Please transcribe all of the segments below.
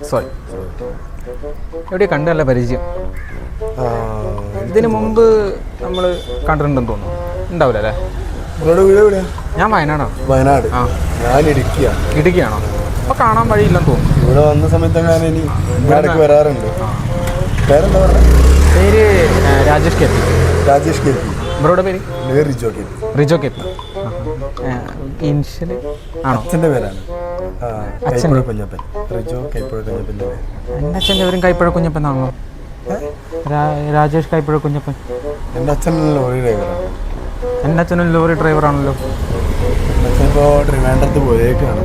Sorry, എവിടെയാ കണ്ടല്ല പരിചയം? ഇതിന് മുമ്പ് നമ്മൾ കണ്ടിട്ടുണ്ടെന്ന് തോന്നുന്നു. ഉണ്ടാവില്ല അല്ലേ? ഞാൻ വയനാടാണ്. വയനാട്? ഞാൻ ഇടുക്കിയാണ്. ഇടുക്കിയാണോ? അപ്പോൾ കാണാൻ വഴിയില്ലെന്ന് തോന്നുന്നു. ഇവിടെ വന്ന സമയത്ത് ഞാൻ ഇനി ഇടയ്ക്ക് വരാറുണ്ട്. പേരെന്താ പറഞ്ഞത്? പേര് Rajesh K P. Rajesh K P. ബ്രോയുടെ പേര്? Rijo K P. Rijo K P. Initial ആണോ? അച്ഛൻ്റെ പേരാണ്. കൈപ്പുഴ കുഞ്ഞപ്പൻ. റിജോ കൈപ്പുഴ കുഞ്ഞപ്പൻ്റെ പേര്. എൻ്റെ അച്ഛൻ്റെ പേരും കൈപ്പുഴ കുഞ്ഞപ്പൻ എന്നാണല്ലോ. രാജേഷ് കൈപ്പുഴ കുഞ്ഞപ്പൻ. എൻ്റെ അച്ഛൻ ലോറി ഡ്രൈവറാണ്. എൻ്റെ അച്ഛനും ലോറി ഡ്രൈവറാണല്ലോ. അച്ഛൻ ഇപ്പോൾ ട്രിവാൻഡ്രത്ത് പോയേക്കാണ്.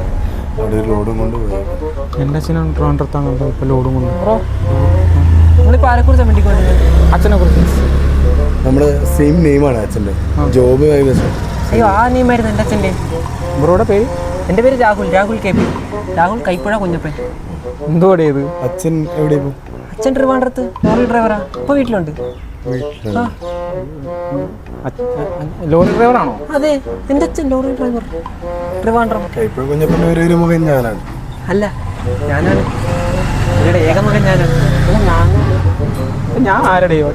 അവിടെ ഒരു ലോഡും കൊണ്ട് പോയേക്കും. എൻ്റെ അച്ഛനും ട്രിവാൻഡ്രത്താണല്ലോ ഇപ്പോൾ ലോഡും കൊണ്ട്. നിങ്ങളിപ്പോൾ ആരെക്കുറിച്ചാണ് വേണ്ടിക്കൊണ്ടത്? അച്ഛനെ കുറിച്ച്. നമ്മുടെ സെയിം നെയിമാണ് അച്ഛൻ്റെ. ജോബ് കൈവശം. അയ്യോ, ആ നെയിമായിരുന്നു എൻ്റെ അച്ഛൻ്റെ. ബ്രോയുടെ പേര്? എൻ്റെ പേര് രാഹുൽ കെ പി. രാഹുൽ കൈപ്പുഴ കുഞ്ഞപ്പൻ. എന്തുവാടേ ഇത്? അച്ഛൻ എവിടെ ഇപ്പോൾ? അച്ഛൻ ട്രിവാൻഡ്രത്ത് ലോറി ഡ്രൈവറാ. ഇപ്പോൾ വീട്ടിലുണ്ട്. ലോറി ഡ്രൈവറാണോ? അതെ, എൻ്റെ അച്ഛൻ ലോറി ഡ്രൈവർ, ട്രിവാൻഡ്രം. കൈപ്പുഴ കുഞ്ഞപ്പൻ്റെ ഒരു മകൻ ഞാനാണ്. അല്ല, ഞാനാണ് ഇവിടെ ഏക മകൻ. ഞാനാണ്. ഞാൻ ആരുടെയോ?